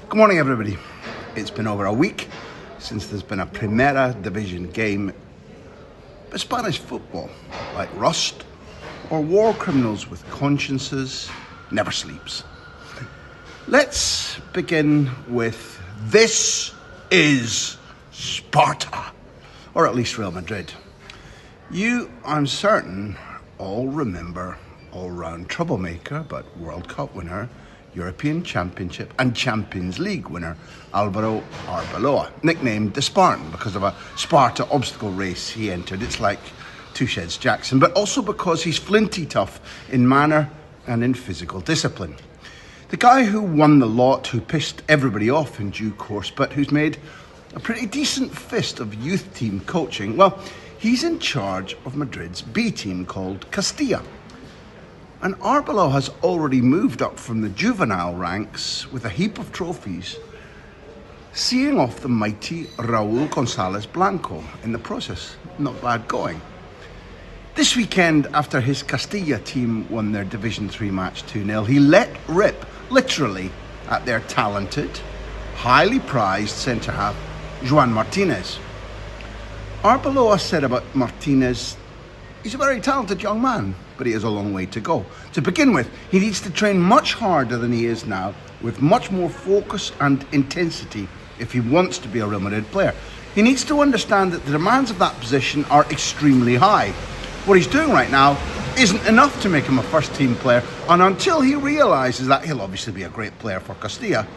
Good morning, everybody. It's been over a week since there's been a Primera Division game. But Spanish football, like rust or war criminals with consciences, never sleeps. Let's begin with "This is Sparta," or at least Real Madrid. You, I'm certain, all remember all-round troublemaker but World Cup winner, European Championship and Champions League winner Álvaro Arbeloa, nicknamed the Spartan because of a Sparta obstacle race he entered. It's like Touchet's Jackson, but also because he's flinty tough in manner and in physical discipline. The guy who won the lot, who pissed everybody off in due course, but who's made a pretty decent fist of youth team coaching, well, he's in charge of Madrid's B team called Castilla. And Arbeloa has already moved up from the juvenile ranks with a heap of trophies, seeing off the mighty Raúl González Blanco in the process. Not bad going. This weekend, after his Castilla team won their Division 3 match 2-0, he let rip, literally, at their talented, highly prized centre-half, Joan Martínez. Arbeloa said about Martínez, he's a very talented young man, but he has a long way to go. To begin with, he needs to train much harder than he is now, with much more focus and intensity if he wants to be a Real Madrid player. He needs to understand that the demands of that position are extremely high. What he's doing right now isn't enough to make him a first-team player, and until he realises that, he'll obviously be a great player for Castilla.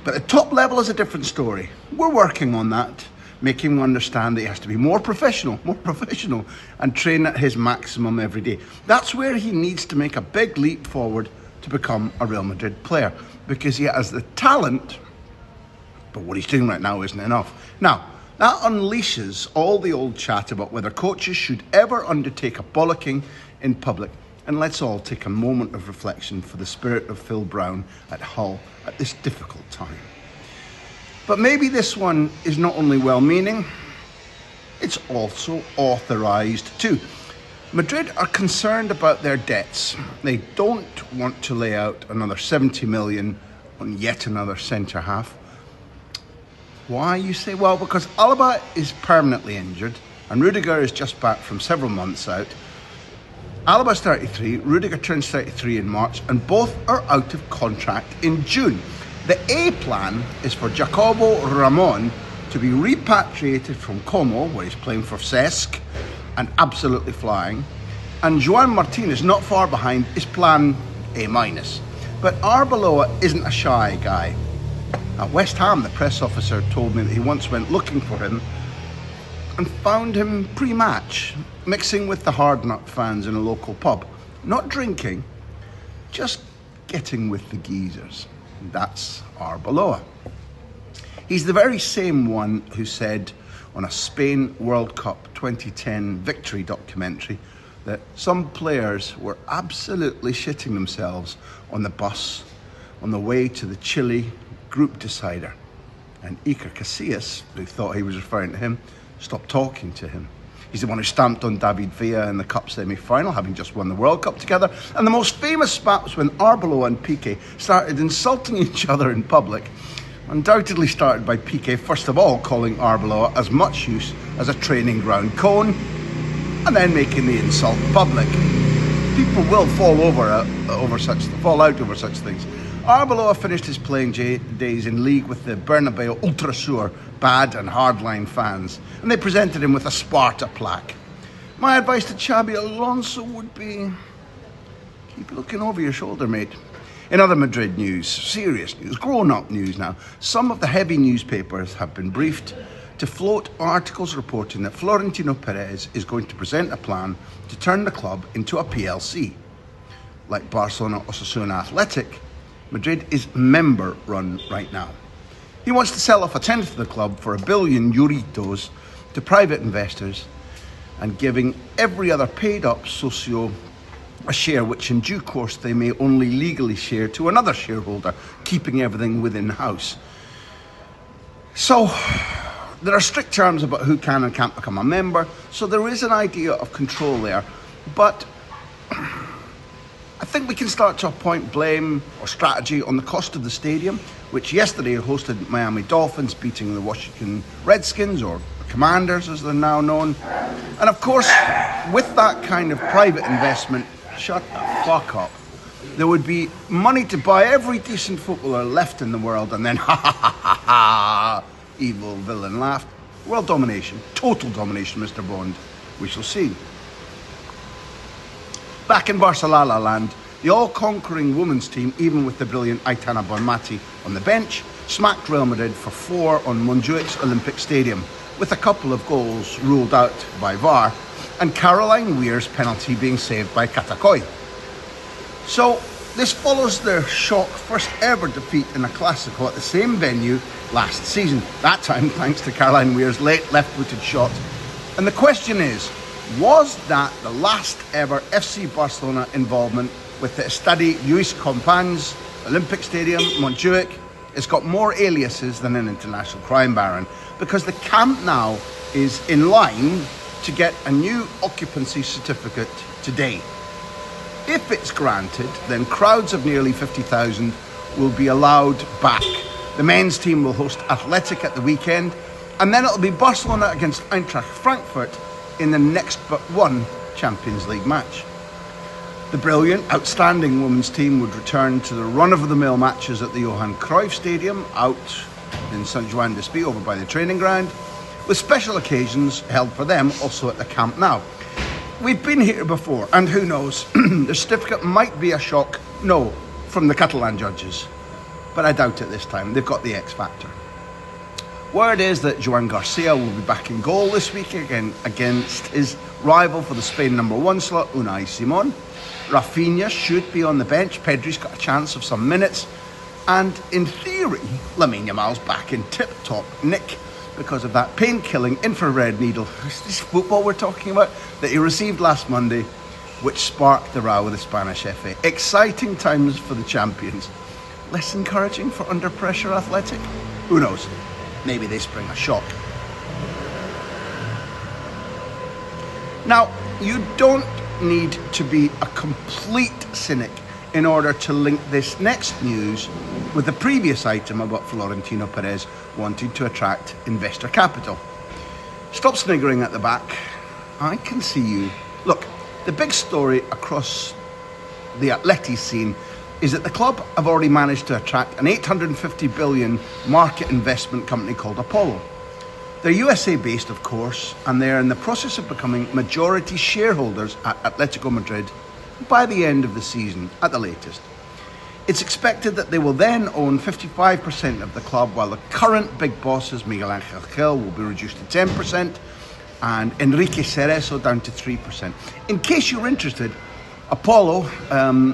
But the top level is a different story. We're working on that, making him understand that he has to be more professional, and train at his maximum every day. That's where he needs to make a big leap forward to become a Real Madrid player, because he has the talent, but what he's doing right now isn't enough. Now, that unleashes all the old chat about whether coaches should ever undertake a bollocking in public. And let's all take a moment of reflection for the spirit of Phil Brown at Hull at this difficult time. But maybe this one is not only well-meaning, it's also authorised too. Madrid are concerned about their debts. They don't want to lay out another 70 million on yet another centre-half. Why, you say? Well, because Alaba is permanently injured and Rudiger is just back from several months out. Alaba's 33, Rudiger turns 33 in March, and both are out of contract in June. The A plan is for Jacobo Ramon to be repatriated from Como, where he's playing for Cesc and absolutely flying. And Joan Martínez, not far behind, is plan A-. But Arbeloa isn't a shy guy. At West Ham, the press officer told me that he once went looking for him and found him pre-match, mixing with the hard nut fans in a local pub. Not drinking, just getting with the geezers. That's Arbeloa. He's the very same one who said on a Spain World Cup 2010 victory documentary that some players were absolutely shitting themselves on the bus on the way to the Chile group decider. And Iker Casillas, who thought he was referring to him, stopped talking to him. He's the one who stamped on David Villa in the Cup semi-final, having just won the World Cup together. And the most famous spat was when Arbeloa and Piqué started insulting each other in public. Undoubtedly started by Piqué, first of all calling Arbeloa as much use as a training ground cone, and then making the insult public. People will fall out over such things. Arbeloa finished his playing days in league with the Bernabeu Ultrasur bad and hardline fans, and they presented him with a Sparta plaque. My advice to Xabi Alonso would be, keep looking over your shoulder, mate. In other Madrid news, serious news, grown-up news now, some of the heavy newspapers have been briefed to float articles reporting that Florentino Pérez is going to present a plan to turn the club into a PLC. Like Barcelona, Osasuna, Athletic, Madrid is member-run right now. He wants to sell off a tenth of the club for €1 billion to private investors, and giving every other paid-up socio a share which in due course they may only legally share to another shareholder, keeping everything within house. So there are strict terms about who can and can't become a member, so there is an idea of control there. But I think we can start to appoint blame or strategy on the cost of the stadium, which yesterday hosted Miami Dolphins beating the Washington Redskins, or Commanders as they're now known. And of course, with that kind of private investment, shut the fuck up, there would be money to buy every decent footballer left in the world, and then ha ha ha ha ha, evil villain laughed. World domination, total domination, Mr. Bond. We shall see. Back in Barcelona land, the all-conquering women's team, even with the brilliant Aitana Bonmati on the bench, smacked Real Madrid for 4 on Montjuïc's Olympic Stadium, with a couple of goals ruled out by VAR, and Caroline Weir's penalty being saved by Catacoy. So, this follows their shock first ever defeat in a Clásico at the same venue last season, that time thanks to Caroline Weir's late left-footed shot. And the question is, was that the last ever FC Barcelona involvement with the Estadi Lluís Companys Olympic Stadium, Montjuïc? It's got more aliases than an international crime baron, because the Camp Nou is in line to get a new occupancy certificate today. If it's granted, then crowds of nearly 50,000 will be allowed back. The men's team will host Atléti at the weekend, and then it'll be Barcelona against Eintracht Frankfurt in the next but one Champions League match. The brilliant, outstanding women's team would return to the run-of-the-mill matches at the Johan Cruyff Stadium out in St. Joan d'Espí over by the training ground, with special occasions held for them also at the Camp Nou. We've been here before, and who knows, the certificate might be a shock, no, from the Catalan judges. But I doubt it this time, they've got the X factor. Word is that Joan Garcia will be back in goal this week again against his rival for the Spain #1 slot, Unai Simon. Rafinha should be on the bench, Pedri's got a chance of some minutes, and in theory, Lamine Yamal's back in tip-top nick because of that pain-killing infrared needle, is this football we're talking about, that he received last Monday, which sparked the row with the Spanish FA. Exciting times for the champions. Less encouraging for under-pressure Athletic? Who knows? Maybe they spring a shock. Now, you don't need to be a complete cynic in order to link this next news with the previous item about Florentino Pérez wanting to attract investor capital. Stop sniggering at the back. I can see you. Look, the big story across the Atleti scene is that the club have already managed to attract an 850 billion market investment company called Apollo. They're USA based, of course, and they're in the process of becoming majority shareholders at Atletico Madrid by the end of the season at the latest. It's expected that they will then own 55% of the club, while the current big bosses, Miguel Ángel Gil, will be reduced to 10%, and Enrique Cerezo down to 3%. In case you're interested, Apollo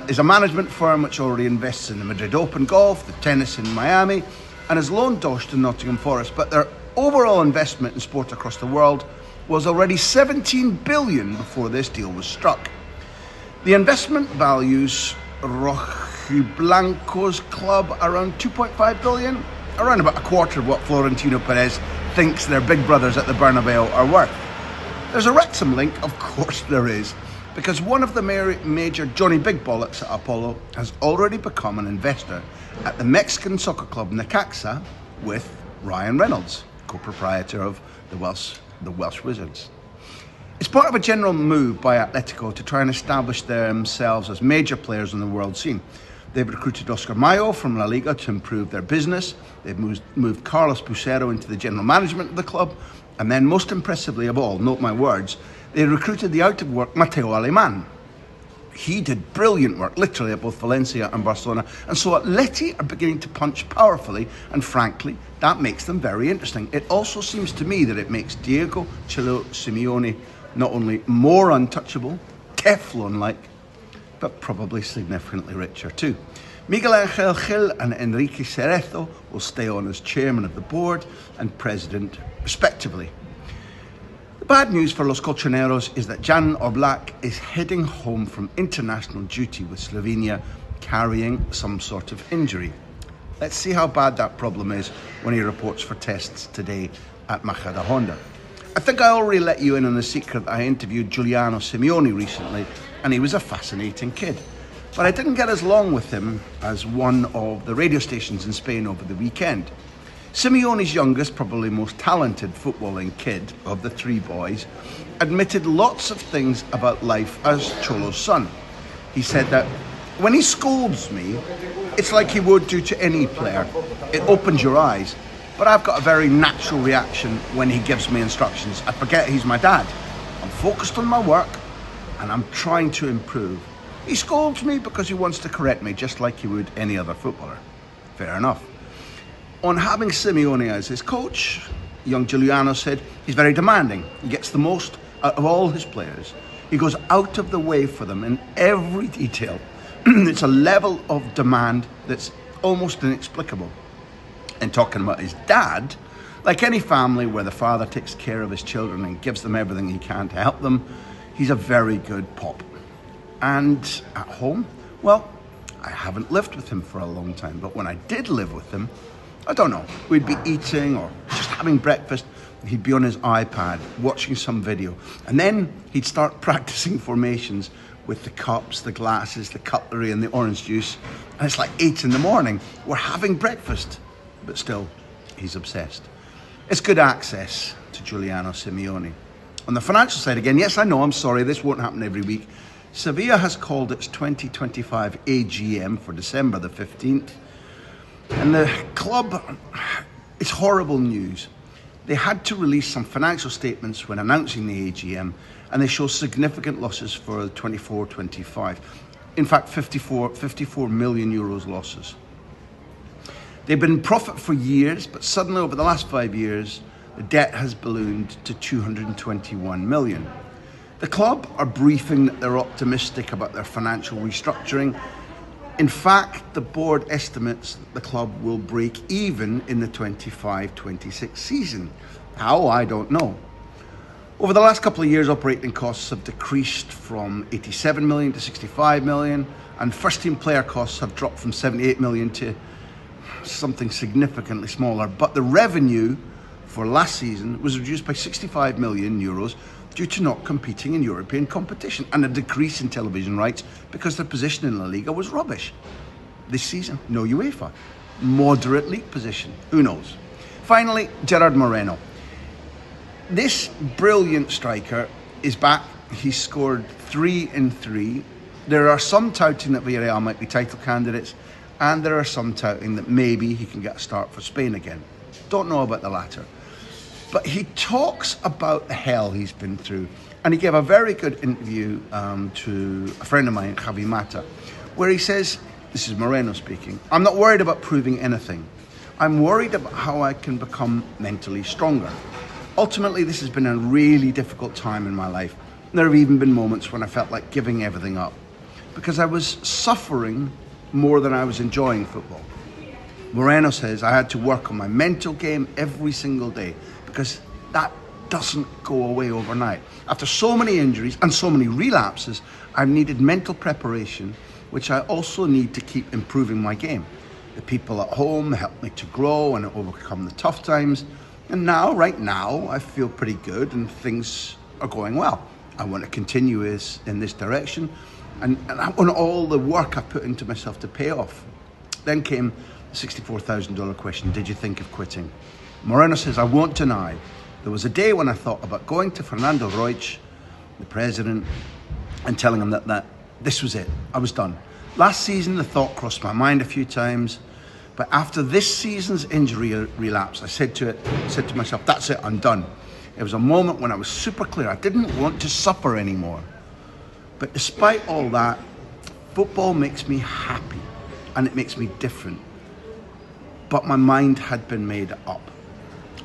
is a management firm which already invests in the Madrid Open Golf, the tennis in Miami, and has loaned Dosh to Nottingham Forest, but their overall investment in sport across the world was already 17 billion before this deal was struck. The investment values Los club around 2.5 billion, around about a quarter of what Florentino Pérez thinks their big brothers at the Bernabeu are worth. There's a Wrexham link, of course there is, because one of the major Johnny Big Bollocks at Apollo has already become an investor at the Mexican soccer club Necaxa with Ryan Reynolds, co-proprietor of the Welsh Wizards. It's part of a general move by Atletico to try and establish themselves as major players on the world scene. They've recruited Oscar Mayo from La Liga to improve their business. They've moved Carlos Bucero into the general management of the club. And then, most impressively of all, note my words, they recruited the out-of-work Mateo Alemán. He did brilliant work, literally, at both Valencia and Barcelona. And so Atleti are beginning to punch powerfully, and frankly, that makes them very interesting. It also seems to me that it makes Diego Cholo Simeone not only more untouchable, Teflon-like, but probably significantly richer too. Miguel Ángel Gil and Enrique Cerezo will stay on as chairman of the board and president, respectively. The bad news for Los Colchoneros is that Jan Oblak is heading home from international duty with Slovenia, carrying some sort of injury. Let's see how bad that problem is when he reports for tests today at Majadahonda. I think I already let you in on the secret that I interviewed Giuliano Simeone recently, and he was a fascinating kid. But I didn't get as long with him as one of the radio stations in Spain over the weekend. Simeone's youngest, probably most talented footballing kid of the three boys, admitted lots of things about life as Cholo's son. He said that when he scolds me, it's like he would do to any player. It opens your eyes. But I've got a very natural reaction when he gives me instructions. I forget he's my dad. I'm focused on my work and I'm trying to improve. He scolds me because he wants to correct me, just like he would any other footballer. Fair enough. On having Simeone as his coach, young Giuliano said he's very demanding. He gets the most out of all his players. He goes out of the way for them in every detail. It's a level of demand that's almost inexplicable. And talking about his dad, like any family where the father takes care of his children and gives them everything he can to help them, he's a very good pop. And at home, well, I haven't lived with him for a long time, but when I did live with him, I don't know, we'd be eating or just having breakfast. He'd be on his iPad watching some video, and then he'd start practicing formations with the cups, the glasses, the cutlery and the orange juice. And it's like 8 a.m. We're having breakfast, but still, he's obsessed. It's good access to Giuliano Simeone. On the financial side again, yes, I know, I'm sorry, this won't happen every week. Sevilla has called its 2025 AGM for December the 15th. And the club, it's horrible news. They had to release some financial statements when announcing the AGM, and they show significant losses for 24-25. In fact, 54 million euros losses. They've been in profit for years, but suddenly over the last 5 years, the debt has ballooned to 221 million. The club are briefing that they're optimistic about their financial restructuring. In fact, the board estimates that the club will break even in the 25-26 season. How? I don't know. Over the last couple of years, operating costs have decreased from 87 million to 65 million, and first-team player costs have dropped from 78 million to something significantly smaller. But the revenue for last season was reduced by 65 million euros due to not competing in European competition and a decrease in television rights because their position in La Liga was rubbish. This season, no UEFA. Moderate league position. Who knows? Finally, Gerard Moreno. This brilliant striker is back. He's scored 3 in 3. There are some touting that Villarreal might be title candidates, and there are some touting that maybe he can get a start for Spain again. Don't know about the latter. But he talks about the hell he's been through. And he gave a very good interview to a friend of mine, Javi Mata, where he says, this is Moreno speaking, "I'm not worried about proving anything. I'm worried about how I can become mentally stronger. Ultimately, this has been a really difficult time in my life. There have even been moments when I felt like giving everything up because I was suffering more than I was enjoying football." Moreno says, "I had to work on my mental game every single day because that doesn't go away overnight. After so many injuries and so many relapses, I've needed mental preparation, which I also need to keep improving my game. The people at home helped me to grow and overcome the tough times. And now, right now, I feel pretty good and things are going well. I want to continue in this direction and I want all the work I put into myself to pay off." Then came the $64,000 question, did you think of quitting? Moreno says, "I won't deny, there was a day when I thought about going to Fernando Roig, the president, and telling him that this was it, I was done. Last season, the thought crossed my mind a few times, but after this season's injury relapse, I said to myself, that's it, I'm done. It was a moment when I was super clear. I didn't want to suffer anymore. But despite all that, football makes me happy and it makes me different. But my mind had been made up.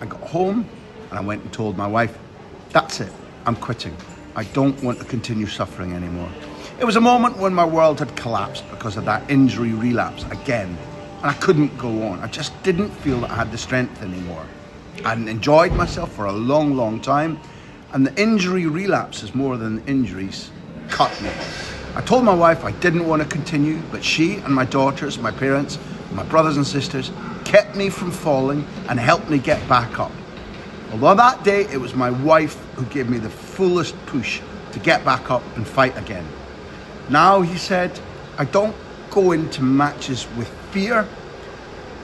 I got home and I went and told my wife, that's it, I'm quitting. I don't want to continue suffering anymore. It was a moment when my world had collapsed because of that injury relapse again. And I couldn't go on. I just didn't feel that I had the strength anymore. I hadn't enjoyed myself for a long, long time. And the injury relapses more than the injuries cut me. I told my wife I didn't want to continue, but she and my daughters, my parents, my brothers and sisters kept me from falling and helped me get back up. Although that day it was my wife who gave me the fullest push to get back up and fight again. Now, he said, I don't go into matches with fear.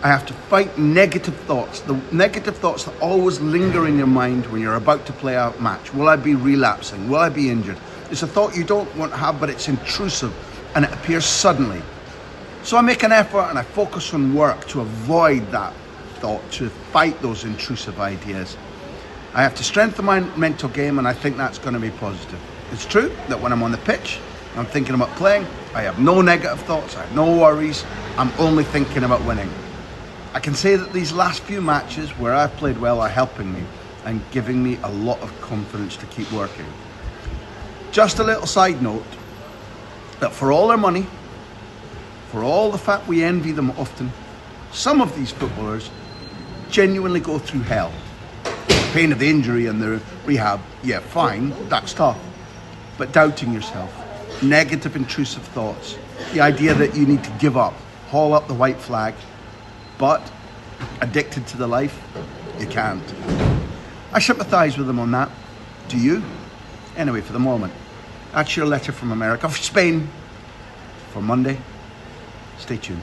I have to fight negative thoughts. The negative thoughts that always linger in your mind when you're about to play a match. Will I be relapsing? Will I be injured? It's a thought you don't want to have, but it's intrusive and it appears suddenly. So I make an effort and I focus on work to avoid that thought, to fight those intrusive ideas. I have to strengthen my mental game, and I think that's going to be positive. It's true that when I'm on the pitch, I'm thinking about playing, I have no negative thoughts, I have no worries, I'm only thinking about winning. I can say that these last few matches where I've played well are helping me and giving me a lot of confidence to keep working. Just a little side note, that for all their money, for all the fact we envy them often, some of these footballers genuinely go through hell. The pain of the injury and the rehab, yeah, fine, that's tough. But doubting yourself, negative intrusive thoughts, the idea that you need to give up, haul up the white flag, but addicted to the life, you can't. I sympathise with them on that. Do you? Anyway, for the moment, that's your letter from America, for Spain, for Monday. Stay tuned.